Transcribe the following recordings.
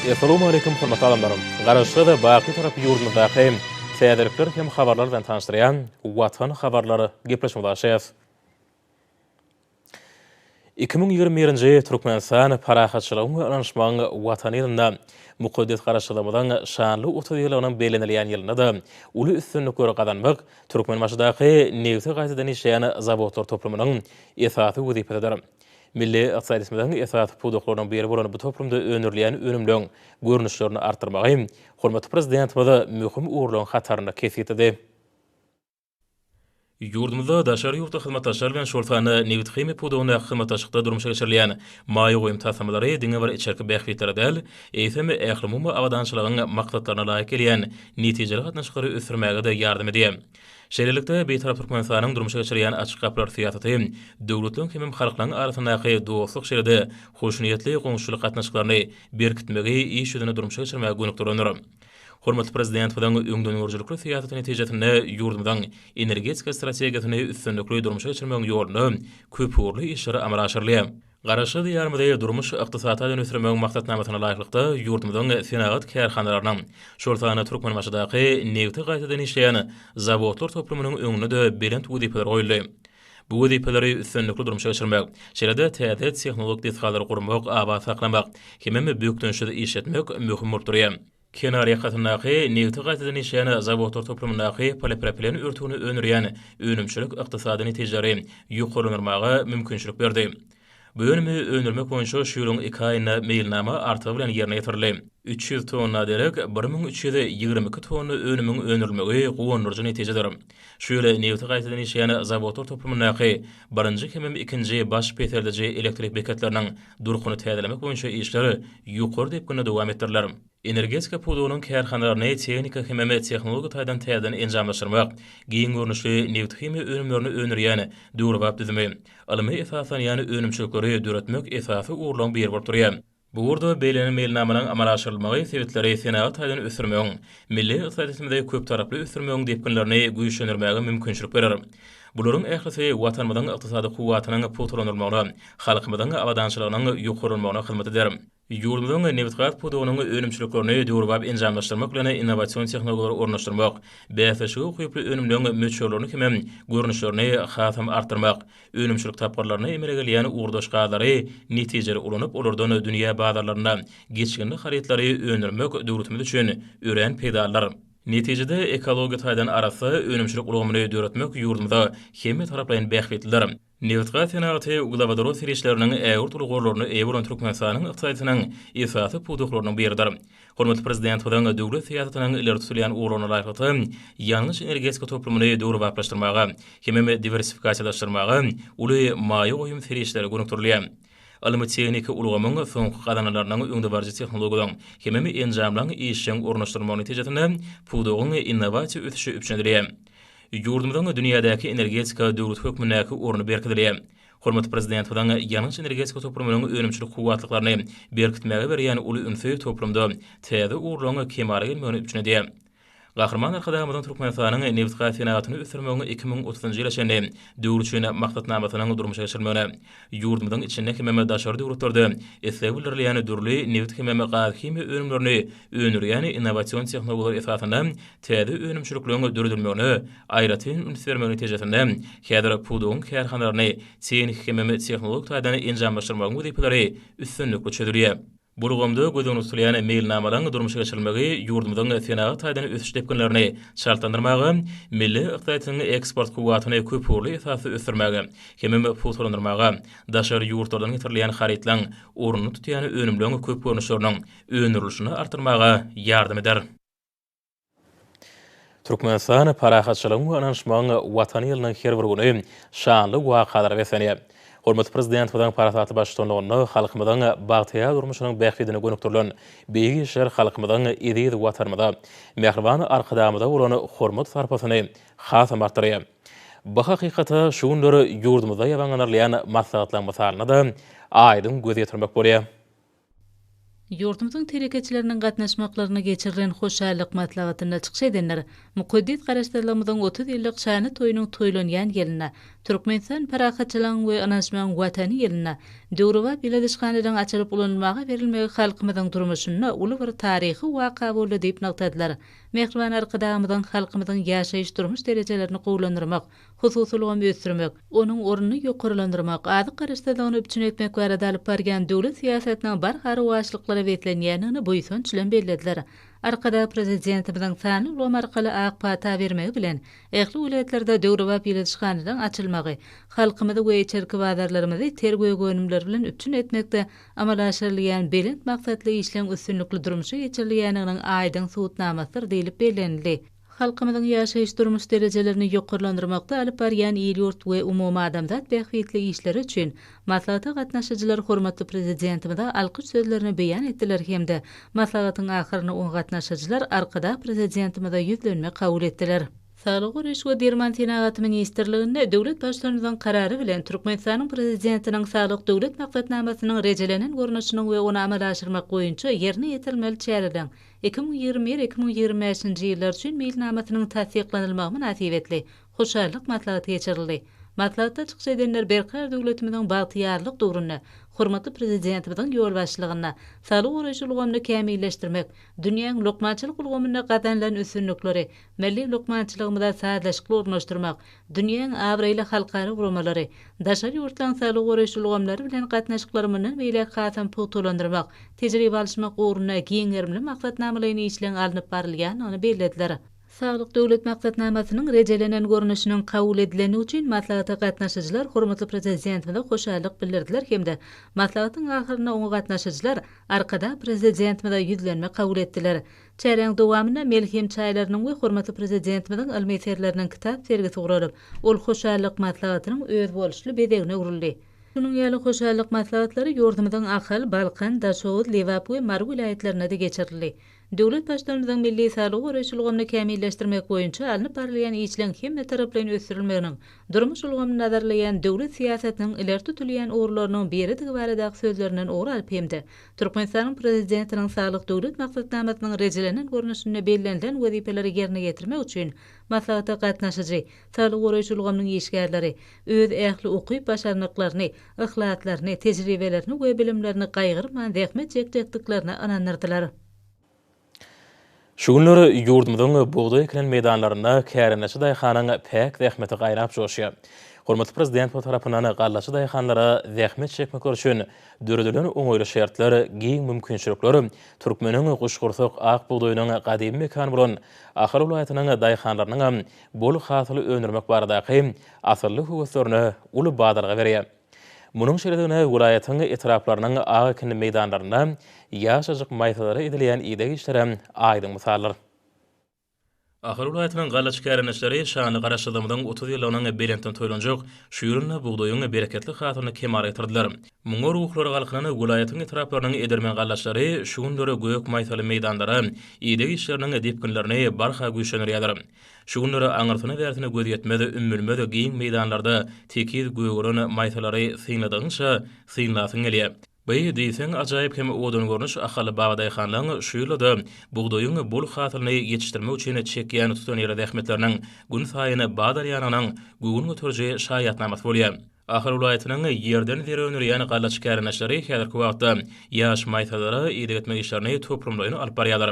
Assalamu alaikum hormatly adamlarym. Garaşda da baqy tarap ýurdumyzdaky täzelikler hem habarlar bilen tanışdyrýan Watan habarlary gepleşmekdäşeýiz. 2021-nji Türkmenistan parahatçylygyň aranyşmagyny Watan ýylynda mukaddes garaşdyrmadan şanly 30 ýylygynyň belenilýän ýylynda uly üstünlik gazanmak Türkmen maşydaky negiti gaýtadan işleýän zawodlar toplumynyň esasy wezipesidir. Milli iqtisadymyzyň esasy puduklarynyň biri bolan bu toplumda önürleýän önümlüň görnüşlerini artdyrmagy hormatly prezidentimize möhüm uğurlaryň hataryna kesitdi. Yurdumuzda daşary ýurtda hyzmatdaşlar bilen şoltany Nevitximi pudugyna hyzmatdaşlykda durmuşa geçirilen maýy goýum tasamlary diňe bir içerki bähwitlere däl, eýsemi ählimumy awadançylygyň maksatlaryna laýyk gelýän netijeli gatnaşyklary ösürmäge de ýardym edýär. Şeýlelikde beýtarap Türkmenistanyň durmuşa geçirilen açyk gaplar syýasaty döwletleriň hem halklaryň arasyndaky dostluk şeýlede hoşnýetli goňşulyk gatnaşyklaryny berkitmegi iş ýüzüne durmuşa geçirmäge gönükdirendir. Hormatly prezident bilen öňden görjülükli syýasaty netijesinde ýurdumyzyň energetika strategiýasyny üstünlikli durmuşa geçirmäge ýoluny köp uğurly işlere amala aşyrylýar. Garaşy diýarmyda durmuş ykdysata dönüşdirmäge maksatnamasyna laýyklykda ýurdumyzyň senagat kärhanalarynyň şoltany Türkmen maşydaky negiti gaýtadan işleýän zawodlar toplumynyň öňüne de belent wezipeler goýuldy. Bu wezipeleri üstünlikli durmuşa geçirmek, şeýlede täze tehnologik desgalary gurmak, aba saklamak, hemem büyük dönüşde iş etmek möhüm bolýar. Kenar ýakatyndaky negiti gaýtadan işleýän zawodlar toplumyndaky polypropilen örtügini önürýän önümçilik ykdysady netijeleri ýokarlanmagy mümkinçilik berdi. Bu önümi önürmek boýunça şuýlyň 2 aýyna meýilnama artygy bilen ýerine ýetirildi. 300 tonna derek 1322 tonna önümüň önürmegi gowunurjy netijedir. Şöyle negiti gaýtadan işleýän zawodlar toplumyndaky 1-nji hemem 2-nji baş peterleji elektrik bekatlarynyň durguny täzelemek boýunça işleri ýokary dep güne dowam etdirler. Energetika pudugynyň kärhanalaryny tehnika hemem tehnologik taýdan täzeden enjamlaşdyrmak, giň görnüşli Nevitximi önümlerini önürýän döwrewap düzümi, alymy esasan ýani önümçilikleri döretmek esasy uğurlaryň biri bolup durýar. Bu urda beýlenen meýilnamanyň amala aşyrylmagy sebepleri senagat taýdan ösürmegiň, milli iqtisadymyzda köp taraply ösürmegiň depkinlerini güýçlendirmäge mümkinçilik berer. Bularyň ählisi watanymyzyň ykdysady kuwatynyň putulanylmagyna, halkymyzyň awadançylygynyň ýokarlanmagyna hyzmat eder. Ýurdumyzyň Nevitxat pudugynyň önümçiliklerini döwrewap enjamlaşdyrmak bilen innovasiýon tehnologiýalary ornaşdyrmak, bäsleşigi goýuply önümleň möçürlerini hemem görnüşlerini hasam artdyrmak, önümçilik tapgarlaryny emele gelýän uğurdaş gazary netijeli ulanyp olardan dünýä bazarlaryna geçkinli harytlary önürmek döwletimiz üçin ören peýdalar. Netijede ekologiýa taýdan arasy önümçilik ulgamyny döretmek ýurdumyzda hemme taraplaryň bähwitliler. Nevitxat senaty uglawadary serişleriniň ägir tulgurlaryny eýbolan Türkmenistanyň ykdysadynyň esasy puduklarynyň biridir. Hormatly prezident bilen döwlet syýasatynyň ileri sürýän uğurlaryna laýykly ýalňyş energetika toplumyny döwrewaplaşdyrmagy, hemem diversifikasiýalaşdyrmagy uly maýy goýum serişleri gönükdirilýär. Alymy tehnika ulgamyň soňky gadanalarynyň öňde barjy tehnologiýalaryň hemem enjamlaryň işiň ornaşdyrmagy netijesinde pudugyň innovasiýa ötüşi üçindirýär. Ýurdumyzyň dünýädäki energetika döwlet hökmündäki orny berkidilýär. Hormatly prezident bilen ýalňyş energetika toplumynyň önümçilik kuwatlyklaryny berkitmäge berýän uly ünsü toplumda täze uğurlaryň kemale gelmegini üçindirýär. Gahrman arkadaşymyzyň Türkmenistanyň Nevitxat senatyny ösürmegi 2030-njy ýyla şeňde döwlet üçin maksatnamasynyň durmuşa geçirmegine ýurdumyzyň içinde hemem daşary döwletlerde eslebilirleýän dürli Nevit hemem gazhimi önümlerini önürýän innovasiýon tehnologiýalary esasyna täze önümçiliklerini döredilmegine aýratyn ünsvermegi netijesinde häzir pudugyň kärhanalaryny tehnik hemem tehnologik taýdan enjamlaşdyrmagyň wezipeleri üstünlikli çözdürýär. Bulgamda gözüň tutulýan meýilnamalaryň durmuşa geçirilmegi ýurdumyzyň senagat taýdan ösüş depkinlerini şartlandyrmagy, milli iqtisadyň eksport kuwatyny köp uğurly esasy ösürmäge, hemem putulandyrmagy, daşary ýurtlardan getirilýän harytlaryň ornuny tutýan önümleň köp görnüşleriniň önürilişini artdyrmaga ýardym eder. Türkmenistan parahatçylygyň ananşmagyny Watan ýylynyň her bir güni şanly wakalar wesenýär. Hormatly prezident bilen parasaty başçylygyny halkymyzyň bagtyýa durmuşynyň bähwitine gönükdirilen beýgi işler halkymyzyň ýedi watanymyza mehriban arkadamyda bolan hormat sarpasyny hasam artdyrýar. Bu hakykata şuňlary ýurdumyzda ýaňlanarlayan maslahatlar masalyna da aýdym göz ýetirmek bolýar. Ýurdumyzyň terekeçileriniň gatnaşmaklaryny geçirilen hoşallyk matlagatyna çykyş edenler, mukaddes garaşdyrylmyzyň 30 ýyllyk şany toýunyň toýlanýan ýylyna Türkmenistan parakatçylygyň we anaşmagyň watany ýylynda Döwrüwa biledişganydan açylyp ulanmaga berilmegi halkymyzyň durmuşyna uly bir taryhy waka boldy diýip nagtadylar. Mehriban arkadamyzyň halkymyzyň ýaşaýyş durmuş derejelerini gowlandyrmak, hususlygyny ösdürmek, onuň ornuny ýokarlandyrmak, ady garaşdagyny üçin etmek barada alyp bargan döwlet siýasatynyň barhary waşlyklary betlenýänini buýsun çylan bellädiler. Arkada prezidentimizin sany ulama arkaly akpata bermegi bilen ähli welaýatlerde Döwrüwa biledişganydan açylmagy, halkymyzy we içerki bazarlarymyzy tergöw gönümler bilen üçin etmekde amalaşyrylýan belent maksatly işleň üstünlikli durmuşa geçirilýäniniň aýdyň suwutnamasydyr diýilip bellenildi. Halkymyzyň ýaşaýyş durmuş derejelerini ýokarlandyrmakda alyp barýan ýurt we umumy adamzat bähwitli işleri üçin maslahata gatnaşyjylar hormatly prezidentimize alkyş sözlerini beýan etdiler hemde maslahatyň ahyryny on gatnaşyjylar arkada prezidentimize ýüzlenme kabul etdiler. Sağlyk we Reşwe Derman Senaty Ministrliginde döwlet başçylarynyň karary bilen Türkmenistanyň prezidentiniň sağlyk döwlet maksatnamasynyň rejelenen görnüşiniň we onu amalaşdyrmak boýunça ýerine ýetirmeli çäreden 2021-2025 ýyllar üçin meýilnamasynyň tasdiklanylmagy münasibetli hoşarlyk maslahaty geçirildi. Maslahatda çykyş edenler berkar döwletimiziň bagtyarlyk dogruny, hormatly prezidentimizin ýol başçylygyna, sağlyk uğraşylygyny kämilleşdirmek, dünýäň lokmançylyk ulgamyna gadanlan üstünlikleri, milli lokmançylygymyza saatlaşykly ornaşdyrmak, dünýäň awraýly halkary gurulmalary, daşary ýurtlaryň sağlyk uğraşylygymlary bilen gatnaşyklarymyny beýle hasam putulandyrmak, tejribe alşmak uğruna giňerimli maksatnamalaryny işleň alınıp barylýanyny bellädiler. Sağlyk döwlet maksatnamasynyň rejelenen görnüşiniň kabul edileni üçin maslahata gatnaşyjylar hormatly prezidentimize hoşarlyk bildirdiler hemde maslahatyň ahyryna oňa gatnaşyjylar arkada prezidentimize ýüzlenme kabul etdiler. Çäreň dowamyna Melhem çaýlarynyň we hormatly prezidentimiziň almeterleriniň kitap sergisi guralyp, ol hoşarlyk maslahatynyň öz boluşly bedegine urildi. Şunun ýaly hoşarlyk maslahatlary ýurdumyzyň Ahal, Balkan, Daşowut, Lewap we Mar vilayetlerine de geçirildi. Döwlet başçylarynyň milli sağlyk uğraşylygyny kämilleşdirmek boýunça alınıp barylýan işleň hemme taraplaryň ösdürilmeginiň, durmuş ulgamyny nazarlaýan döwlet siýasatynyň ileri tutulýan uğurlarynyň biri baradaky sözlerinden oňra alyp hemde Türkmenistanyň prezidentiniň sağlyk döwlet maksatnamasynyň rejelenen görnüşine bellenlen wezipeleri ýerine ýetirmek üçin maslahata gatnaşyjy, sağlyk uğraşylygynyň işgärleri öz ähli okyp başarnyklaryny, ihlatlaryny, tejribelerini we bilimlerini gaýgyrman zähmet çekdiklerini anandyrdylar. Şu günleri ýurdumyzyň buğday ekilen meýdanlaryna käreneçi daýhanyň pek zähmeti gaýrap joşýar. Hormatly prezident tarapyndan gallaçy daýhanlara zähmet çekmek üçin döredilen oňoýly şertler, giň mümkinçilikleri Türkmeniň guşgursak ak buğdaýynyň gadymy mekan bolan Ahal vilayatynyň daýhanlarynyň bol hasyly öndürmek baradaky asylly huwatlaryny uly badarga berýär. Munun şeredine vilayatyň etraplarynyň agakynly meýdanlaryna ýaşajyk maýsalary edilýän ýygy işlere aýdyň misallar. Ahal vilayatynyň gallaçy käreneçleri şany garaşdyrmydan 30 ýylynyň belenten toýlanjak şu ýylyna buğdaýyň bereketli hatyny kemar etirdiler. Muňa ruhlary galkyny vilayatyň etraplarynyň edermen gallaçlary şu günleri göýük maýsaly meýdandara ýygy işleriniň dipkinlerini barha güýçlenýärler. Şu günleri aňyrtyny bertini göz ýetmedi, ümmülmedi giň meýdanlarda tekiz göýgüren maýsalary syňladyňça syňlasyň gelýär. Beýi diýseň ajaýyp hem odan görnüş ahaly bagdaýhanlaryň şu ýylda buğdaýyň bol hatyny ýetişdirmek üçin çekýän tutan ýere ähmetleriniň gün saýyny badarýanynyň göwün götürje şaýatnamasy bolýar. Ahal vilayatynyň ýerden ýere önürýän gallaçy käreneçleri häzirki wagtda ýaş maýsalary ýygy etmek işlerini toplumlaryny alyp barýarlar.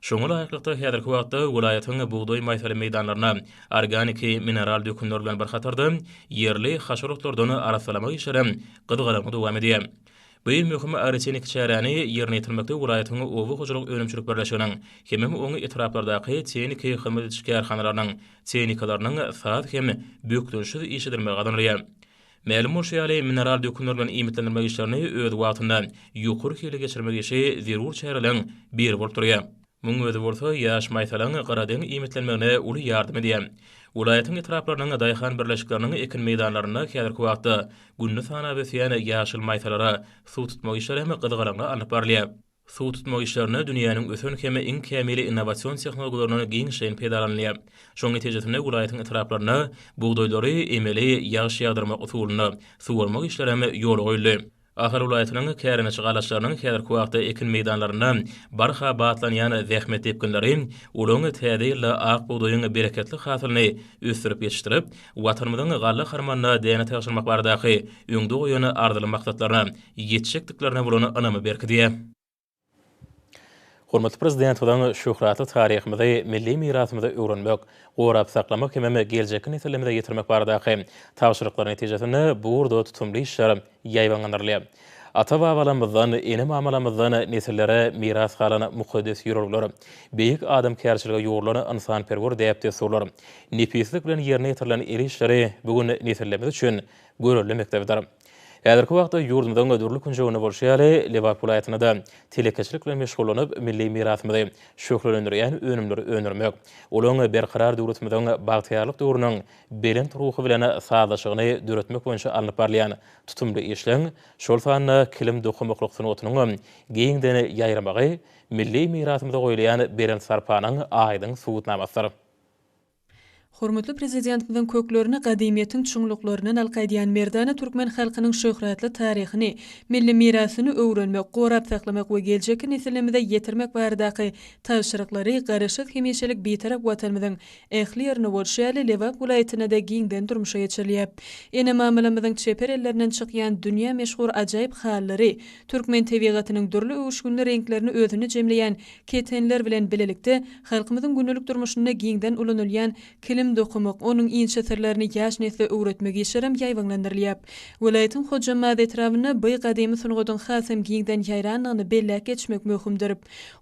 Şoňa laýyklykda häzirki wagtda vilayatyň buğdaý maýsaly meýdanlaryna organik mineral dökümler bilen bir hatarda ýerli haşeratlardan arasalamak işleri gyzgalanyp dowam edýär. Bu möhüm arsenik çäreni ýerine ýetirmekde vilayatyň owy hojalyk önümçilik birleşiginiň hem oňy etraplardaky teknik hyzmat şäherhanalarynyň teknikalarynyň saat hem bökdürüşi işledirmegi gadanylýar. Ma'lum bolşaýaly mineral dökümler bilen iýmitlendirmek işlerini öz wagtynda ýokary hile geçirmek işi zerur çäreleň bir bolup durýar. Muň özi bolsa ýaş maýsalaryň garadyň iýmitlenmegine uly ýardym edýär. Vilayatyň etraplarynyň daýhan birleşikleriniň ekin meýdanlaryna häzirki wagtda günni sanaby ýaşyl ýaşyl maýsalara suw tutmak işleri hem gyzgalanyp alyp barylýar. Suw tutmak işlerini dünýäniň ösen hem iň kämili innovasiýon tehnologiýalaryny giňişen pedalanýar. Şoň netijesinde vilayatyň etraplaryna buğdaýlary emeli ýaş ýagdyrmak usulyny suwarmak işleri hem ýol goýuldy. Ahir ulaýatynyň kärine çygalaşlarynyň häzirki wagtda ekin meýdanlaryna barha batlanýan zähmet tepkinleri ulany täze ýylla ak buğdaýyň bereketli hasylyny ösdürip ýetişdirip, watanymyzyň galla harmanyna däne täşirmek baradaky öňde goýany ardyly maksatlaryna ýetişikliklerine bolany anamy berkidi. Hormatly prezident bilen şöhratly taryhymyzy, milli mirasymyzy öwrenmek, gorap saklamak hemme geljek nesillerimize ýetirmek baradaky tawşyryklar netijesinde bu urda tutumly işler ýaýbangandyrly. Ata-babalarymyzdan, ene mamalarymyzdan nesillere miras halana mukaddes ýürürler. Beýik adamkärçiligi ýoğurlany insanperwer diýip sorular. Nefislik bilen ýerine ýetirilen eri işleri bugün nesillerimiz üçin görülemekdedir. Häzirki wagtda ýurdumyzyň ödürlük günjogyny bolşýaly Liverpool aýatyna da telekeçilik bilen meşgullanyp milli mirasymyzy şöhretlendirýän önümleri öňürmek, olaň berkarar döwletimizden bagtyarlyk döwrüniň belent ruhy bilen sazlaşygyny döretmek boýunça alınıp barlayan tutumly işleň şol sanyna kilim dokumaklyk sunutynyň geýiňden ýaýramagy milli mirasymyza goýulýan belent sarpanyň aýdyň subutnamasydyr. Hormatly prezidentimiň köklerini gadymiyetiň çuňluklarynyň alqaýdýan merdana türkmen halkynyň şöhretli taryhyny, milli mirasyny öwrenmek, gorap saklamak we geljek nesillerimize ýetirmek baradaky tawşyryklary garaşyk hemişelik betarap watanymyzyň ähli ýerine bolşýaly Liverpool aýatyna da giňden durmuşa ýeçilýär. Ene mamalarymyzyň çeper ellerinden çykýan dünýä meşhur ajaýyp hallary, türkmen tebigatynyň dürli öwüşgünli renklerini özüne jemleýän ketenler bilen bilelikde halkymyzyň günlük durmuşyna giňden ulanylýan kilim dokumak, onun inçe sirlerini ýaş nesle öwretmek işlerim ýaýbanglandyrylýar. Welaýatyň hojamady etrawyna bu gadymy sunugyň hasam giňden ýaýranlygyny belläp geçmek möhümdir.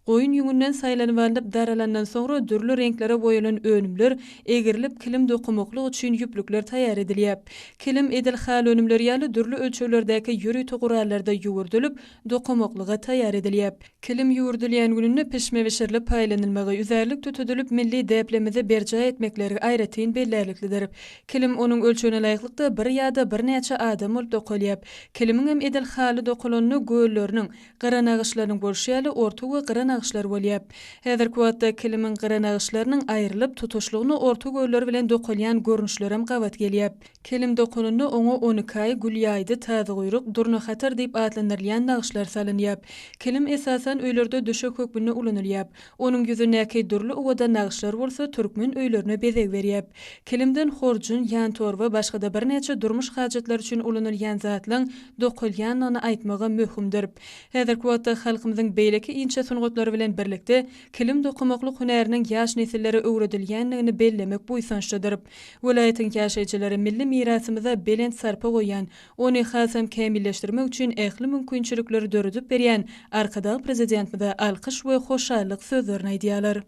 Goýun ýüngünden saýlanyp alyp daralandan soňra dürli renklere boýalan önümler egirilip kilim dokumaklyk üçin ýüplükler taýýar edilýär. Kilim edil hal önümler ýaly dürli ölçeklerdäki ýüri togurallarda ýuwurdylip dokumaklyga taýýar edilýär. Kilim ýuwurdylýan gününde pişme we şirli paýlanylmagy üzerlik tutulýyp milli däplemize berja etmekleri aýratyn belläliklidir. Kilim onuň ölçüne laýyklykda bir ýa-da bir näçe adam bolup dokulýar. Kilimiň hem edil haly dokulanyny göýleriniň, garanagyşlarynyň bolşýaly orta we garanagyşlar bolýar. Häzirki wagtda kilimiň garanagyşlarynyň aýrylyp tutuşlygyny orta göýler bilen dokulýan görnüşler hem gawat gelýär. Kilim dokulanyny oňa 12 aý gülýaýdy tazy guýruk, durna hatar diýip adlandyrylýan nagyşlar salynýar. Kilim esasen öýlerde döşek hökmüne ulanylýar. Onuň ýüzündäki durly owada nagyşlar bolsa türkmen öýlerine bezek berýär. Kilimden horjun, ýantor we başga da bir näçe durmuş hajatlar üçin ulanylýan zatlaryň dokulýanyny aýtmagy möhümdir. Häzirki wagtda halkymyzyň beýleki inçe sunugatlary bilen birlikde kilim dokumaklyk hünäriniň ýaş nesillere öwredilýänligini bellemek buýsançdyr. Welaýatyň ýaşaýjylary milli mirasymyza belent sarpa goýan, ony hasam kämilleşdirmek üçin ähli mümkinçilikleri döredip berýän arkada prezidentimize alkyş we hoşallyk sözlerini aýdýarlar.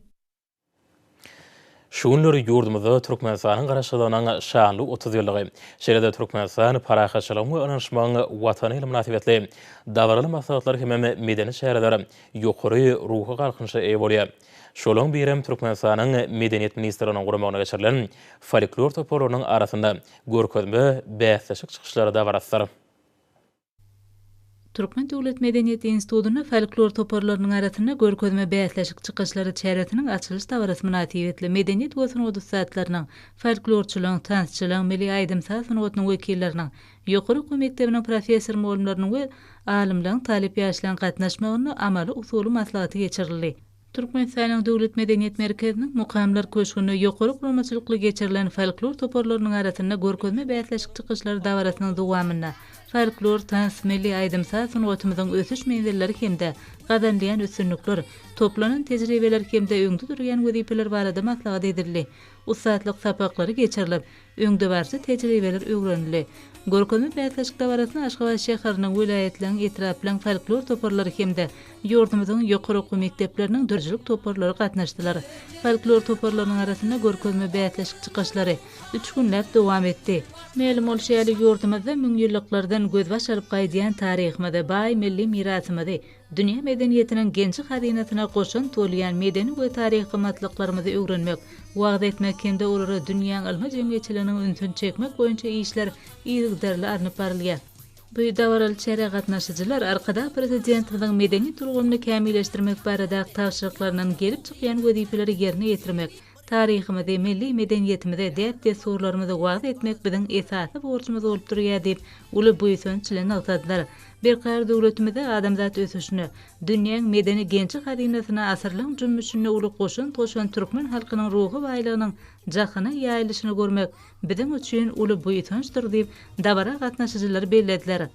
Şu günleri ýurdumyzda Türkmenistanyň garaşylanan şanly 30 ýyllygy. Şeýlede Türkmenistan parahaçylygyň we anaşmagyň watany ile münasibetli dawarly maksatlar hemme medeni şäherler ýokary ruhy galkynşa eýe bolýar. Şolaň birem Türkmenistanyň medeniýet ministriniň guramagyna geçirilen folklor toporlarynyň arasynda görkezme bäsleşik çykyşlary da barasdyr. Türkmen Döwlet Medeniýet Institutyna folklor toporlarynyň arasynda görkezme bäsleşik çykyşlary çäretiniň açylyş dawarasy münasibetli medeniýet we sunugy satlarynyň, folklorçylygyň, tansçylygyň, milli aýdymsaz sunugatynyň wekilleriniň, ýokary okuw mektebiniň professor muallimläriniň we alimleriň talip ýaşlaryň gatnaşmagyny amaly usuly maslahaty geçirildi. Türkmenistanyň Döwlet Medeniýet Merkeziniň mukamlar köşgüni ýokary guramaçylykly geçirilen folklor toporlarynyň arasynda görkezme bäsleşik çykyşlary dawarasynyň dowamyna folklor, tans, milli aýdymsaz sunugatymyzyň ösüş menzilleri hemde gadanlayan üstünlükler, toplanan tejribeler hemde öňde durýan wezipeler barada maslahat edildi. Usatlyk sapaklary geçirilip, öňde barça tejribeler öwrenildi. Görkezme bäsleşik dawarasyny Aşgabat şäheriniň welaýetleriniň etraplaryň folklor toporlary hemde ýurdumyzyň ýokary okuw mekdepleriniň dürjülük toporlary gatnaşdylar. Folklor toporlarynyň arasynda görkezme bäsleşik çykyşlary 3 günläp dowam etdi. Melim bolşýaly ýurdumyzda müň ýyllıklardan göz başaryp gaýdýan taryhymyzy, baý milli mirasymyzy, dünýä medeniýetiniň gençi hazynatyna goşun tolýan medeni we taryhy gymmatlyklarymy öwrenmek, wagt etmek hemde olary dünýäň ilmi jemgyýetçiliginiň ünsün çekmek boýunça işler ýygydarly arnyp barylýar. Bu dawaraly çere gatnaşyjylar arkada prezidentimiň medeni turguny kämilleşdirmek barada tawşyryklarynyň gelip çykýan wezipeleri ýerine ýetirmek, Tarihimizde, milli medeniyetimizde däp surlarymyzy wagt etmek biziň esasy borçymyz bolup durýar diýip uly buýsunçylygyny ýagtladylar. Berkar döwletimizde adamzat ösüşini, dünýäň medeni gençi hadinasyna asyrlyň jümmüşini uly goşun türkmen halkynyň ruhy baýlygynyň jakyna ýaýlyşyny görmek biziň üçin uly buýsunçdyr diýip dabara gatnaşyjylar bellediler.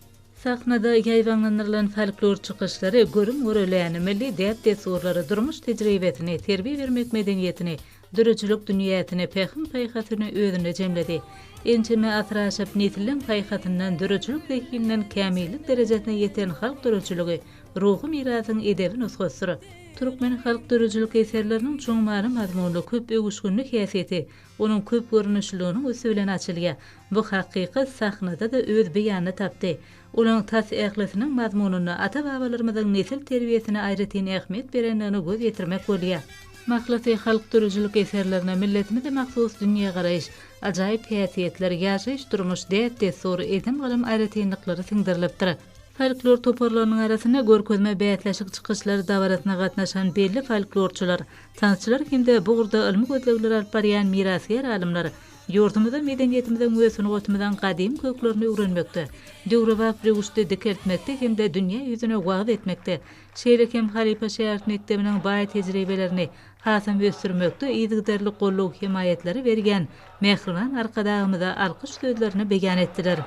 Sahnada ýaýwanlanýan folklor çykyşlary görüm görelýän milli däp surlary durmuş tejribesini, terbiýe bermek medeniýetini, dürüçülük dünýäsini, pähim paýhatyny özüne jemledi. Ençeme atraşyp netilin paýhatyndan dürüçülük zekinden kämillik derejesine ýeten halk dürüçülügi, ruhy mirasyň edebi nusgasyry. Türkmen halk dürüçülük eserleriniň çoňmary mazmunly köp öwüşgünlik häsiýeti, onuň köp görünüşlüğiniň ösü bilen açylýar. Bu hakykat sahnada da öz beýany tapdy. Olaň tas ählisiniň mazmunyny ata-babalarymyzyň nesil terbiýesine aýratyn ähmiýet berenligini göz ýetirmek bolýar. Mahlati halk dürüçülük eserlerine milletimize mahsus dünýä garaýyş, ajaýyp häsiýetler, ýaşaýyş durmuş däp sory edim galam aýratynlyklary siňdirilipdir. Folklor toparlarynyň arasyna görkezme bäýatlaşyk çykyşlary dawaratyna gatnaşan belli folklorçular, sanatçylar hemde bu gurda ilmi gözlegler alyp barýan mirasýar alimler ýurdumyzda medeniýetimiziň ösüni gotmadan gadim köklerini öwrenmekde, döwrewap rewişde dikeltmekde hemde dünýä ýüzüne wagt etmekde. Şeýle hem Halipa şähert mektebiniň baý tejribelerini hasam ösürmekde ýygydarly gollaw himayetleri bergen Mehriban arkadagymyza alkyş sözlerini beýan etdiler.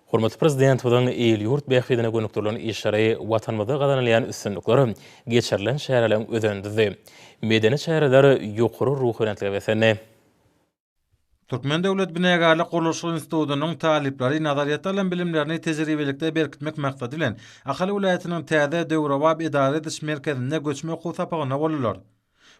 Hormatly prezident bilen el-ýurt bähfidine gönükdirlen işleri watanymyzda gazanylýan üstünliklere geçirilen şäherleriň özendizi. Medeni şäherler ýokary ruhlanatlyga besene. Türkmen Döwlet Binägarlyk Guruluşy Institutunyň talipleri nazariýat alan bilimlerini tejribelikde berkitmek maksady bilen Akaly vilayatynyň täze döwrewap idare ediş merkezine göçme okuw sapagyna bolýarlar.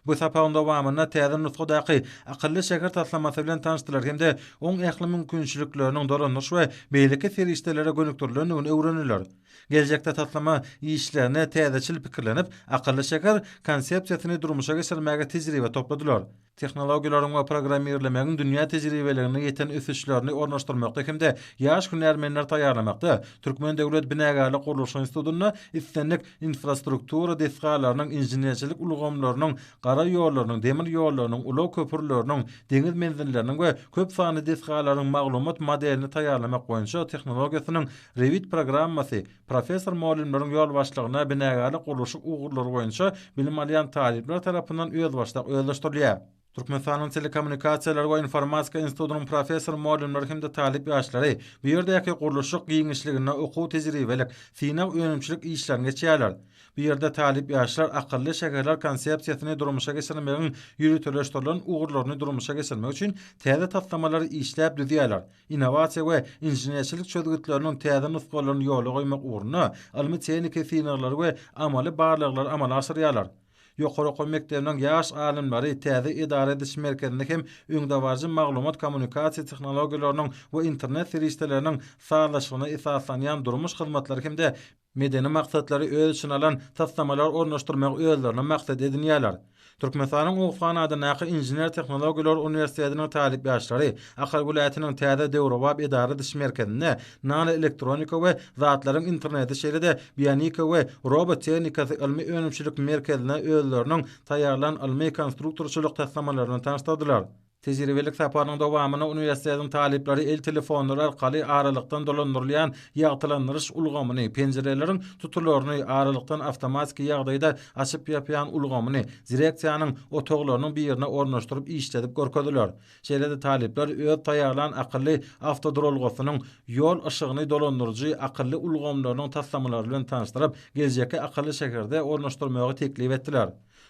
Bu sapagyň dowamyna täze nusgadaky akylly şeker taslamasy bilen tanışdylar hemde oň ähli mümkinçilikleriniň dolanyş we beýleki serişdelere gönükdirilendigini öwrenirler. Geljekde taslama işlerine täzeçil pikirlenip akylly şeker konsepsiýasyny durmuşa geçirmäge tejribe topladylar. Tehnologiýalaryň we programmerlemegiň dünýä tejribelerine ýeten ösüşlerini ornaşdyrmakda hemde ýaş hünärmenler taýýarlamakda Türkmen Döwlet Binägarlyk Guruluşy Institutunyna islenlik infrastruktura desgalarynyň inženerçilik ulgamlarynyň, gara ýollarynyň, demir ýollarynyň, ulaw köpürleriniň, deňiz menzilleriniň we köp sany desgalarynyň maglumat modelini taýýarlamak boýunça tehnologiýasynyň Revit programmasy professor muallimleriň ýol başlygyna Binägarlyk Guruluşy ugurlary boýunça bilim alýan talipler tarapyndan özleşdirilýär. Türkmenistanyň Telekommunikasiýalar we Informatika Institutunyň professor muallimleri hemde talip ýaşlary bu ýerdäki guruluşyk giňişligine okuw tejribelik, synaw öňümçilik işlerini geçýärler. Bu ýerde talip ýaşlar akylly şekerler konsepsiýasyny durmuşa geçirmegiň ýürütüleşdirilen ugurlaryny durmuşa geçirmek üçin täze taslamалary işläp düzýärler. Innovasiýa we inženerçilik çözgütleriniň täze nusgalaryny ýola goýmak ugruna almy tehnika synaglar we amaly barlyklar amala asyrýarlar. Ýokary okuw mektebiniň ýaş alimleri täze idare ediş merkezinde hem öňdewarjy maglumat kommunikasiýa tehnologiýalarynyň we internet serişdeleriniň sağlaşygyna esaslanýan durmuş hyzmatlary hemde medeni maksatlary öz üçin alan taslamalar ornaşdyrmak özlerine maksat edinýärler. Türkmenistanyň Ugfan adynaky Injener Tehnologiýalar Uniwersitetiniň talip ýaşlary Akaly vilayatynyň täze döwrewap idare ediş merkezinde nano elektronika we zatlaryň interneti şeýlede bionika we robot tehnikasy ilmi öňümçilik merkezine özleriniň taýýarlan ilmi konstruktorçylyk taslamalaryny tanıştyrdylar. Tejribelik saparynyň dowamyna uniwersitetiň talipleri el telefonlary arkaly aralykdan dolandyrylýan ýagtylandyryş ulgamyny, penjereleriň tutularyny aralykdan awtomatik ýagdaýda açyp ýapýan ulgamyny direksiýanyň otoglarynyň birine ornaşdyryp işledip görkezdiler. Şeýlede talipler öz taýýarlan akylly awtodrolgasynyň ýol ışygyny dolandyrjy akylly ulgamlarynyň taslamlary bilen tanışdyryp geljekde akylly şehirde ornaşdyrmagy teklip etdiler.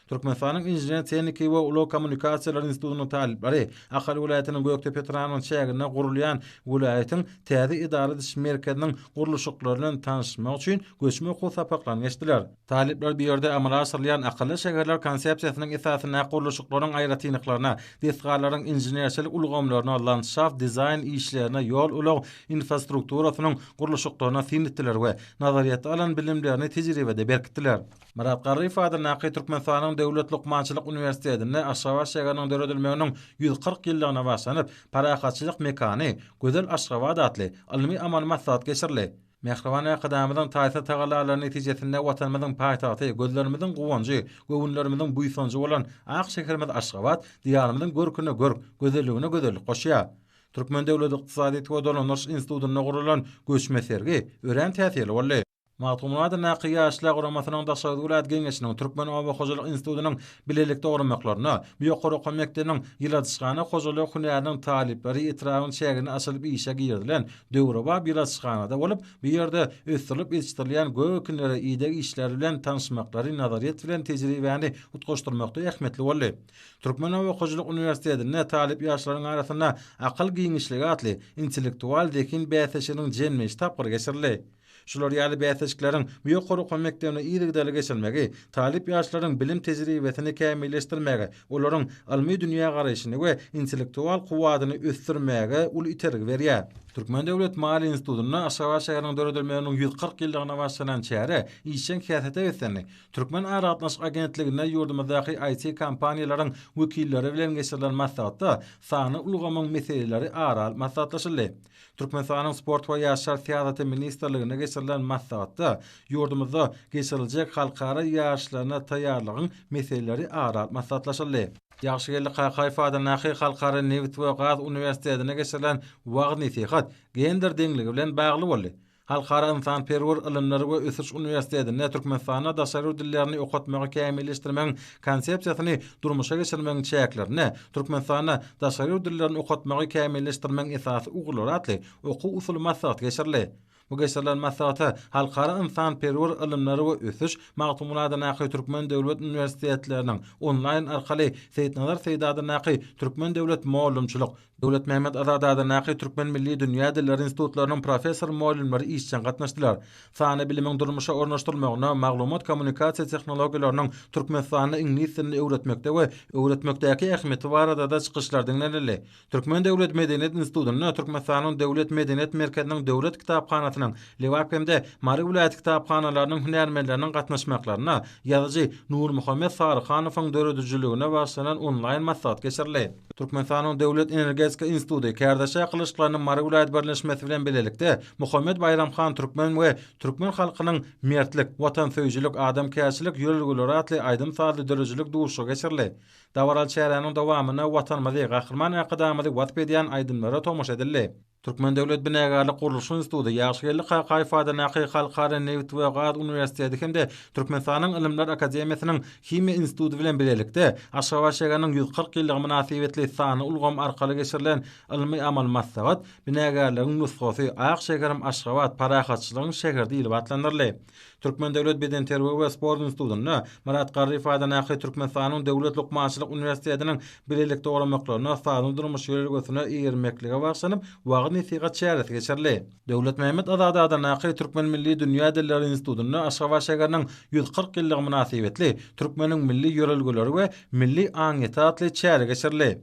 Türkmenistanyň Injener Tehnika we Ulaw Kommunikasiýalar Institutunyň talipleri Akaly vilayatynyň Göktepe Tranyň şäherine gurulýan vilayatyň täze idare ediş merkeziniň guruluşyklary bilen tanışmak üçin göçme okuw sapaklaryny geçdiler. Talipler bu ýerde amala asyrylýan akylly şäherler konsepsiýasynyň esasyna guruluşyklaryň aýratynlyklaryna, desgalaryň injenerçilik ulgamlaryna, landşaft dizayn işlerine, ýol ulaw infrastrukturasynyň guruluşyklaryna synetdiler we nazariýat alan bilimlerini tejribede berkitdiler. Marat Garif adynaky Türkmenistanyň Döwlet Lukmançylyk Uniwersitetinde Aşgabat şäheriniň döredilmegiň 140 ýyllygına başlanyp parahatçylyk mekany Gözel Aşgabat adly ilmi amal maksat geçirildi. Mehriban aqdamyň taýsa tagalalar netijesinde watanymyzyň paýtagty, gözlerimizin guwanjy, göwünlerimizin buýsanjy bolan ak şeherimiz Aşgabat, diýarymyzyň görküne görk, gözelligine gözellik goşýar. Türkmen Döwlet Ykdysady we Dolanyş Institutyna gurulan göçme sergi ören täsirli boldy. Matlumat naqiy ýaşlar guramasynyň daşary ulat geňeşiniň Türkmen Oba Hojalyk Institutynyň bilelikde öwrenmeklaryna, biýokary mektebiniň ýyladyşgany hojalyk hünäriniň talipleri etragyny şäherini aşylyp işe girdilen döwreba ýyladyşganada bolup, bu ýerde ösdirilip ýetişdirilýän gökünlere iýdegi işler bilen tanışmaklary, nazariýet bilen tejribäni utgaşdyrmakda ähmetli boldy. Türkmen Oba Hojalyk Uniwersitetinde talip ýaşlaryň arasynda akyl giňişligi atly intellektual dekin bäsesiniň jenmeş tapgyry geçirildi. Şular ýaly bäseslikleriň biýokary mektebine ýygrygdaly geçilmegi, talip ýaşlaryň bilim tejribesini kämilleşdirmegi, olaryň ilmi dünýä garaşyny we intellektual kuwadyny ösdürmegi ul itergi berýär. Türkmen Döwlet Mali Institutyna Aşgabat şäheriniň döredilmeginiň 140 ýyldygyna başlanan çäre işçen käsete ötsenni. Türkmen Aratnaş agentligine ýurdumyzdaky IT kompaniýalaryň wekilleri bilen geçirilen maslahatda sany ulgamyň meseleleri aral maslahatlaşyldy. Türkmenistanyň sport we ýaşlar syýasaty ministrligine geçirilen maslahatda ýurdumyzda geçiriljek halkara ýaşlaryna taýýarlygyň meseleleri aral maslahatlaşyldy. Ýagşygellik Haýfada Nahy Halkara Newt we Gaz Uniwersitetine geçirilen wagt nesihat gender deňligi bilen bagly boldy. Halkara insan-perwer ilimleri we ösüş uniwersitetinde Türkmenistana daşary dillerini okutmagy kämilleşdirmegiň konsepsiýasyny durmuşa geçirmegiň çäklerini, Türkmenistana daşary dillerini okutmagy kämilleşdirmegiň esasy uglary atly okuw usuly maslahat geçirildi. Bu geçirilen maslahaty halkara insan-perwer ilimleri we ösüş magtumulaty Nahy Türkmen Döwlet Uniwersitetleriniň online arkaly Seýidnazar Seýdady Nahy Türkmen Döwlet Mallumçylyk, Döwlet Mehmet Azadady Nahy Türkmen Milli Dünýä Dilleri Institutlarynyň professor mallumlary işçen gatnaşdylar. Sany bilimiň durmuşa ornaşdyrmagyna, maglumat kommunikasiýa tehnologiýalarynyň Türkmenistanyň ingliz dilini öwretmekde we öwretmekdäki ähmiýeti barada da çykyşlar dinlenildi. Türkmen Döwlet Medeniýet Institutyna Türkmenistanyň Döwlet Medeniýet Merkezining Döwlet Kitapxanasynyň Lewapemde Mary vilayet kitapxanalarynyň hünärmenleriniň gatnaşmaklaryna ýazyjy Nur Muhammed Sarıkhanowyň döredijligine başlanan online maslahat geçirildi. Türkmenistanyň Döwlet Energetika Instituty kärdaşa kılışklarynyň Mary vilayet birleşmesi bilen bilelikde Muhammed Bayramxan Türkmen we Türkmen halkynyň mertlik, watansöýçilik, adamkäçilik ýörelgeleri atly aýdym sazly dörejilik duşugy geçirildi. Dawaral şäheriniň dowamyna watanymyzy gahrman aqdamyzy wagt edýän aýdymlara tomoşa edildi. Türkmen Döwlet Binegarlyk Gurulşy Instituty ýagşygellik Haýfada Nahy Halkara Newt we Gaz Uniwersitetinde hemde Türkmenistanyň Ilimler Akademiýasynyň Himiýa Instituty bilen bilelikde Aşgabat şäheriniň 140 ýyllyk münasibetli sany ulgam arkaly geçirilen ilmi amal maslahat binegarlygyň nusgasy Ak şeherim Aşgabat parahatçylygyň şeherde ýyly atlandyrly. Türkmen Döwlet Beden Terbiýe we Sport Institutyna Marat Garryfada Nahy Türkmenistanyň Döwlet Lukmançylyk Uniwersitetiniň bilelikde öwrenmeklaryna sany durmuş ýörelgesine eýermeklige başlanyp wagt nesihat çäresi geçirildi. Döwlet Mehmet Azadady Nahy Türkmen Milli Dünýä Dilleri Institutyna Aşgabat şäheriniň 140 ýyllyk münasibetli Türkmeniň milli ýörelgeleri we milli aňyty atly çäre geçirildi.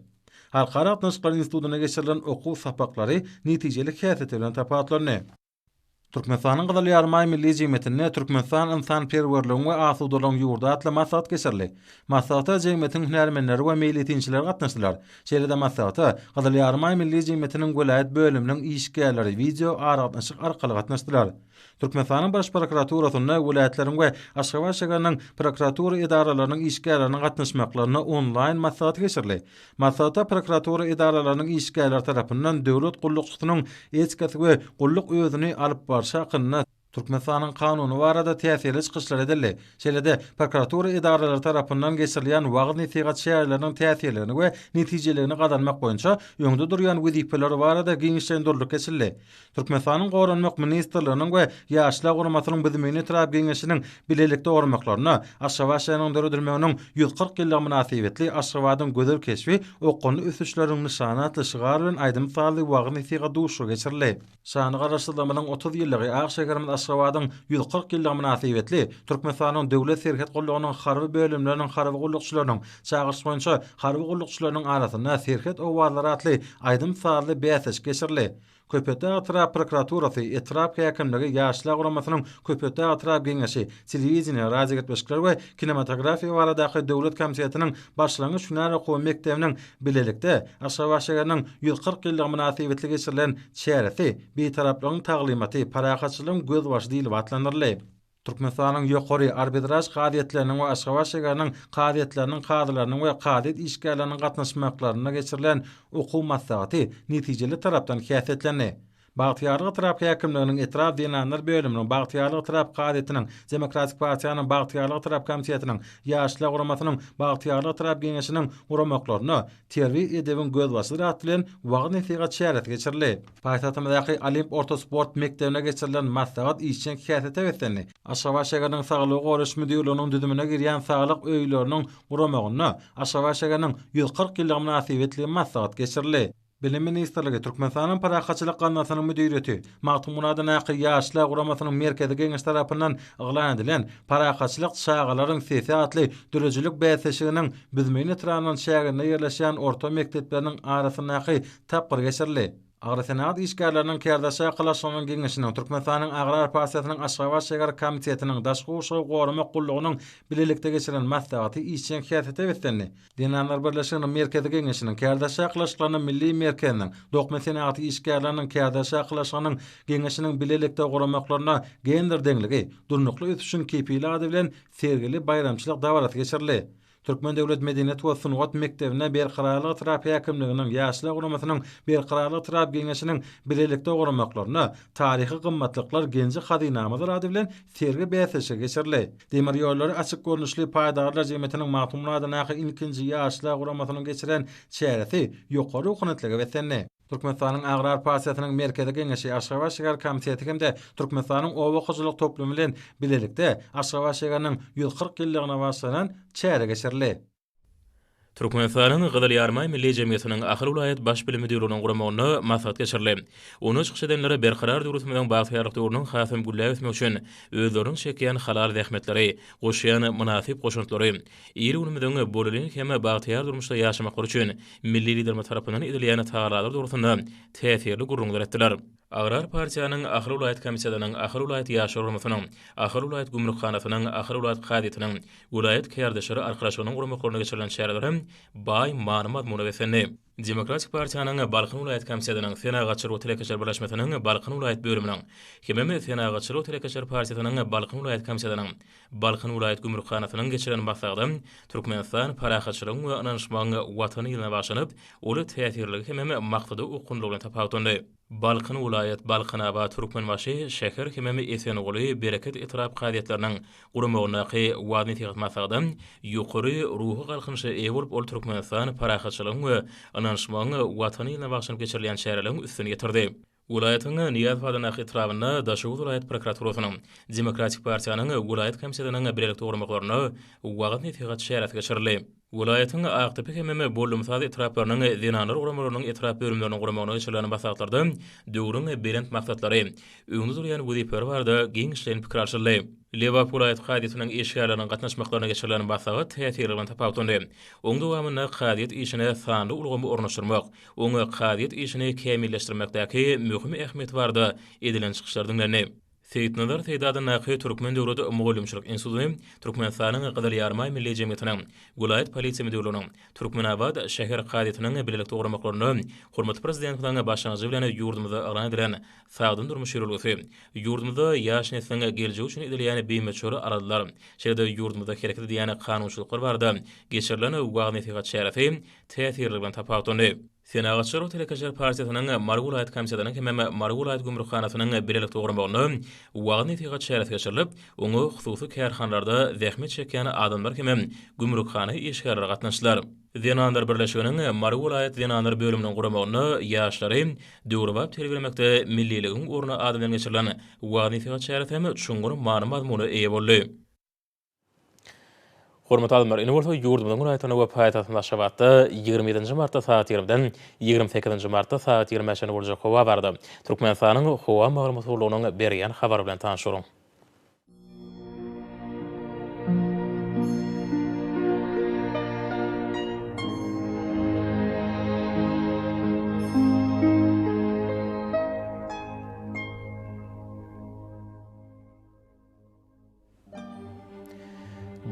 Halkara Atnaşyklary Institutyna geçirilen okuw sapaklary netijeli käsete bilen tapatlaryny. Türkmenistanyň Gyzyl Ýarmaý milli jemgyýetine Türkmenistan insan-perwerligiň we asudalygyň ýurda atly maslahat geçirildi. Maslahatda jemgyýetiň hünärmenleri we meýletinçiler gatnaşdylar. Şeýle-de maslahatda Gyzyl Ýarmaý milli jemgyýetiniň welaýet bölüminiň işgärleri video aragatnaşyk arkaly gatnaşdylar. Türkmenistanyň baş prokuraturasyna welaýetleriň we Aşgabat şäheriniň prokuratura idaralarynyň işgärleriniň gatnaşmaklaryna online maslahat geçirildi. Maslahatda prokuratura idaralarynyň işgärleri tarapyndan döwlet gullukçysynyň etikasy we gulluk özüni alyp barşy hakyna Türkmenistanyň kanuny barada täsirli çykyşlar edildi. Şeýle-de prokuratura idaralary tarapyndan geçirilen wagt nesihat şäherleriniň täsirlerini we netijelerini gadanmak boýunça öňde durýan wezipeler barada giňişlendirlik geçirildi. Türkmenistanyň Gorunmak ministrliginiň we ýaşlar guramasynyň bizmeni tarap giňişiniň bilelikde öwrenmeklaryna Aşgabat şäheriniň döredilmeginiň 140 ýyllyk münasibetli Aşgabatyň gözel keşfi okuny ösüşleriň nişany atly şygar bilen aýdym sazly wagt nesihat duşugy geçirildi. Şany garaşdyrmanyň 30 ýyllygy Ak şäherimiz Aşgabatyň 140 ýyllyk münasibetli Türkmenistanyň döwlet serhet gullugynyň harby bölümleriniň harby gullukçylarynyň çağırşy boýunça harby gullukçylarynyň arasynda serhet owalary atly aýdym sazly bäses geçirildi. Köpete Atrap prokuraturasy, etrap häkimligi ýaşlar guramasynyň Köpete Atrap geňeşi, telewizionä razy etmişler we kinematografiýa baradaky döwlet komissiyanyň başlangyç hünär okuw mektebiniň bilelikde Aşgabatyň 140 ýyllyk münasibetli geçirilen çäresi bir taraplaryň taglimaty parahatçylygyň göz baş diýilip atlanyrly. Türkmenistanyň ýokary arbitraj gadyetleriniň we Aşgabatyň gadyetleriniň gadylarynyň we gadyet işgärleriniň gatnaşmaklaryna geçirilen okuw maslahaty netijeli tarapdan häsiýetlenýär. Bagtyarlyk tarap häkimliginiň etraf dinanlar bölüminiň Bagtyarlyk tarap gadyetiniň Demokratik Partiýanyň Bagtyarlyk tarap komissiyanyň ýaşlar guramasynyň Bagtyarlyk tarap geňeşiniň guramaklarına terwi edebin göz başyry atlyň wagt netiga çäret geçirildi. Paýtagtymyzdaky Olimp Orta Sport mektebine geçirilen maslahat işçiň häsiýete wetlenli. Aşgabatyň saglyk goruş müdürlüğiniň düzümine girýän saglyk öýleriniň guramagyna Aşgabatyň 140 ýyllyk münasibetli maslahat geçirildi. Bilim Ministerligi Türkmenistanyň parahatçylyk ganatynyň müdüreti Maktum Murady Naky ýaşlar guramasynyň merkezi geňeş tarapyndan eglan edilen parahatçylyk çağalaryň sesi atly dörejilik bäsişiginiň bizmeni tranan şäherine ýerleşýän orta mektepleriniň arasyndaky tapgyr geçirildi. Agrar işgärleriniň kärdaşa ýakylaşynyň geňeşiniň Türkmenistanyň Agrar Partiýasynyň Aşgabat şäher komitetining daşky uşagy gorumak gullugynyň bilelikde geçirilen maslahaty işçiň häsiýete wetlenli. Dinanlar Birleşiginiň merkezi geňeşiniň kärdaşa ýakylaşyklaryny milli merkeziniň dokmen senaty işgärleriniň kärdaşa ýakylaşynyň geňeşiniň bilelikde gorumaklaryna gender deňligi durnukly ötüşün kepili ady bilen sergili bayramçylyk dawaraty geçirildi. Türkmen Döwlet Medeniýet we Sungat Mektebine berqararlyk tarap häkimliginiň ýaşlar guramasynyň berqararlyk tarap geňeşiniň bilelikde guramaklaryna taryhy gymmatlyklar genji hadynamalar ady bilen sergi bäsişe geçirildi. Demir ýollary açyk görnüşli paýdagarlar jemgyýetiniň Maktum Murady Naky ilkinji ýaşlar guramasynyň geçiren çäresi ýokary okunatligi wetlenli. Türkmenistanyň Agrar Partiýasynyň merkezi geňeşi Aşgabat şäher komiteti hemde Türkmenistanyň owakyjylyk toplumy bilen bilelikde Aşgabat şäheriniň 140 ýyllygyna başlanan çäre geçirildi. Türkmenistanyň Gyzyl Ýarmay Milli Jemgyýetiniň Ahir Ulayat baş bilim müdürlüğiniň guramagyna maslahat geçirildi. Onu çykyş edenlere berqarar döwletimiň bagtyarlyk döwrüniň hasym güllä etmek üçin özleriniň çekýän halal zähmetleri, goşýan münasip goşuntlary, ýeri unumyň bolýan hem bagtyar durmuşda ýaşamak üçin milli liderler tarapyndan edilýän tagalar döwründe täsirli gurrunlar etdiler. Agrar Partiýanyň Ahir Ulayat komissiyanyň Ahir Ulayat ýaşar guramasynyň Ahir Ulayat gümrükhanasynyň Ahir Ulayat gadyetiniň Ulayat kärdeşleri arkalaşygynyň guramaklaryna geçirilen şäherlere baý maglumat munawwesini Demokratik Partiýanyň Balkyn Ulayat komissiyanyň Senagatçylyk we Telekeşer birleşmesiniň Balkyn Ulayat bölüminiň hemem Senagatçylyk we Telekeşer partiýasynyň Balkyn Ulayat komissiyanyň Balkyn Ulayat gümrükhanasynyň geçiren maslahaty Türkmenistan parahatçylygyň we ananşmagyň watany ýylyna başlanyp, oly täsirli hemem maksady ukunlygyny tapawtandy. Balkyn Ulayat Balkynaba Türkmenbaşy şäher hemem Esenoğly bereket etrap gadyetleriniň guramagyna wagtny tegat maslahaty ýokary ruhy galkynşy eýe bolup ol Türkmenistan parahatçylygyň we ananşmagyň watany ýylyna başlanyp geçirilen şäherleriň üstüne getirdi. Ulayatyň Niýat Fadana hitrabyna Daşow Ulayat prokuraturasynyň Demokratik Partiýanyň Ulayat komissiyanyň bilelikde guramaklaryna wagtny tegat şäherati geçirildi. Ulayatyň AKP hemem bolumsady etraplarynyň dinanlar uramalarynyň etrap bölümleriniň guramagyna geçirilen maslahatlarda döwrüň berent maksatlary, öňde durýan wezipler barada giň işleýän pikir alşyldy. Liverpool Ulayat gadyetiniň işgärleriniň gatnaşmaklaryna geçirilen maslahat täsirli bilen tapawtandy. Oňda wamyny gadyet işine sanly ulgamy ornaşdyrmak, oňa gadyet işini kämilleşdirmekdäki möhüm ähmiýet barda edilen çykyşlardyň birini. Seyitnalar Seýdady Naky Türkmen Döwleti Umumgulumçylyk Instituty, Türkmenistanyň Gyzyl Ýarmay Milli Jemgyýetiniň Vilayat Polisiýa müdürlüğiniň Türkmenabad şäher gadyetiniň bilelikde guramaklaryny hormatly prezidentiň başlanýyjy bilen ýurdumyzda alan edilen sagdyn durmuş ýürülgüsi, ýurdumyzda ýaş nesliň geljegi üçin edilýän beýmeçöre aradylar. Şeýle ýurdumyzda hereket edýän kanunçylyklar barda geçirilen wagtny tegat şäherati täsirli bilen tapawtandy. Senagatçylar we Telekeşer partiýasynyň Marg Ulayat komissiyanyň hem Marg Ulayat gümrükhanasynyň bilelikde guramagyny wagtny tegat şäherati geçirilip, oňa hususy kärhanlarda zähmet çekýän adamlar hem gümrükhana işgärleri gatnaşdylar. Dinanlar birleşiginiň Marg Ulayat dinanlar bölüminiň guramagyny ýaşlary döwrübap terbiýelemekde milliligiň orna adamlaryň geçirilen wagtny tegat şäherati hem çuňgur maglumat muny eýe boldy. Hormatly adamlar, ine bolsa ýurdumyň Ulayatyna we paýtagtyň Aşgabatda 27 martda saat 20-den 28 martda saat 20-de boljak howa bardy. Türkmenistanyň howa maglumatçylygynyň berýän habary bilen tanışýaryň.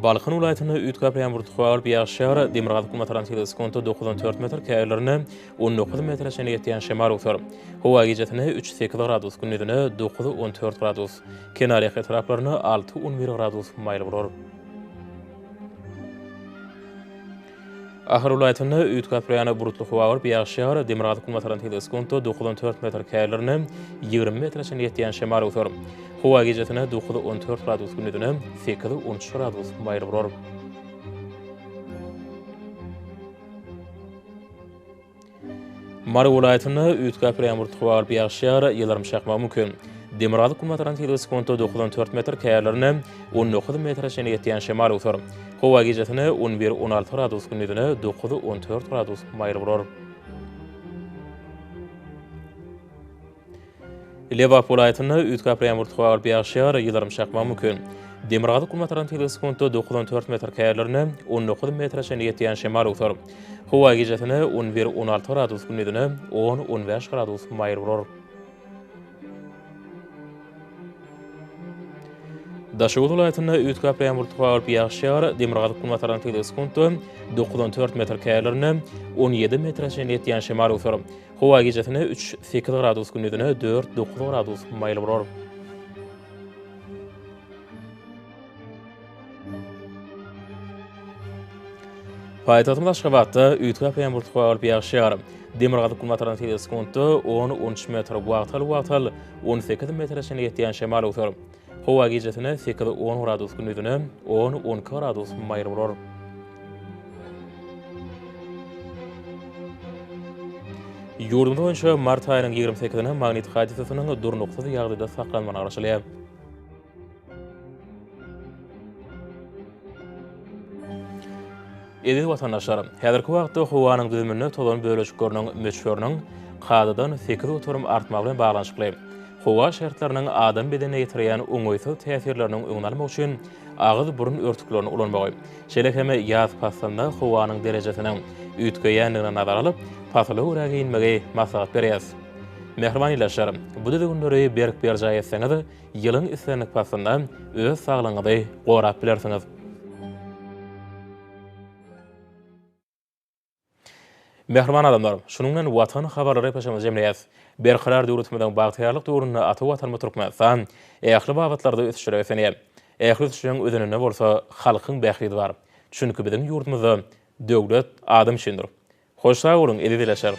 Balkın ulaytını ütköp ýağmur tuğal bir ýağşar Demirgazyk Kumataran skonto 94 metr käýerlerine 19 metre şeňe ýetýän şemar utar. Howa gijetine 3-8 gradus, gündüzine 9-14 gradus. Kenar ýaky taraplaryna 6-11 gradus maýly bolar. Ahir ulaytyny ütköp ýağna burutly howa bir ýağşar Demirgazyk Kumataran skonto 94 metr käýerlerine 20 metre şeňe ýetýän şemar utar. Howa gijetine 9-14 gradus, gündüzine 8-13 gradus maýly bolar. Mary welaýatyny ütköp ýağmur tuğal bir ýağşar ýylarym şakmak mümkin. Demirgazyk Kumataran skonto 94 metr käýerlerine 19 metre şeňe ýetýän şemar utar. Howa gijetine 11-16 gradus, gündüzine 9-14 gradus maýly bolar. Lewap welaýatyny ütköp ýağmur tuğal bir ýağşar ýylarym şakmak mümkin. Demirgazyk Kumataran skonto 94 metr käýerlerine 19 metre şeňe ýetýän şemar utar. Howa gijetine 11-16 gradus, gündüzine 10-15 gradus maýly bolar. Daşoğlu welaýatyny ütköp ýağmur tuğal bir ýağşar Demirgazyk Kumataran skonto 94 metr käýerlerine 17 metre şeňe ýetýän şemar utar. Howa gijetine 3-8 gradus, gündüzine 4-9 gradus maýly bolar. Paýtagtymyň Aşgabatda ütköp ýağmur tuğal bir ýağşar Demirgazyk Kumataran skonto 10-13 metr wagtal 18 metre şeňe ýetýän şemar utar. Howa gijetine 8-10 gradus, gündüzine 10-12 gradus maýly bolar. Ýurdumda boýunça mart aýynyň 28-ine magnetik hadisasynyň dur noktasy ýagdaýda saklanmany araşdyrýar. Edi watandaşlar, häzirki wagtda howanyň düzümine tolan bölejikleriniň möçberiniň kadadan 8 oturum artmagy bilen baglanşykly. Howa şertleriniň adam bedene ýetirýän oňoýsuz täsirleriniň öňalmak üçin agyz burun örtüklerini ulanmagy. Şeýle heme ýaz passanda howanyň derejesiniň ütgeýänligine nazar alyp, pasly uraga inmegi maslahat berýär. Mehriban ýylaşlar, bu düzgünleri berk berjaý etseňiz, ýylyň islenlik passanda öz saglygyňyzy gorap bilersiňiz. Mehriban adamlar, şununla watan habarlary paşamyz jemleýäs. Berkarar döwletimiň bagtyarlyk döwründe aty watan turkmanystan, ähli babatlarda ösüşýär efendim. Ähli ösüşüň ödenine bolsa halkyň bähri bar. Çünki biziň ýurdumyzda döwlet adam üçindir. Hoş sag bolun, edi dileşer.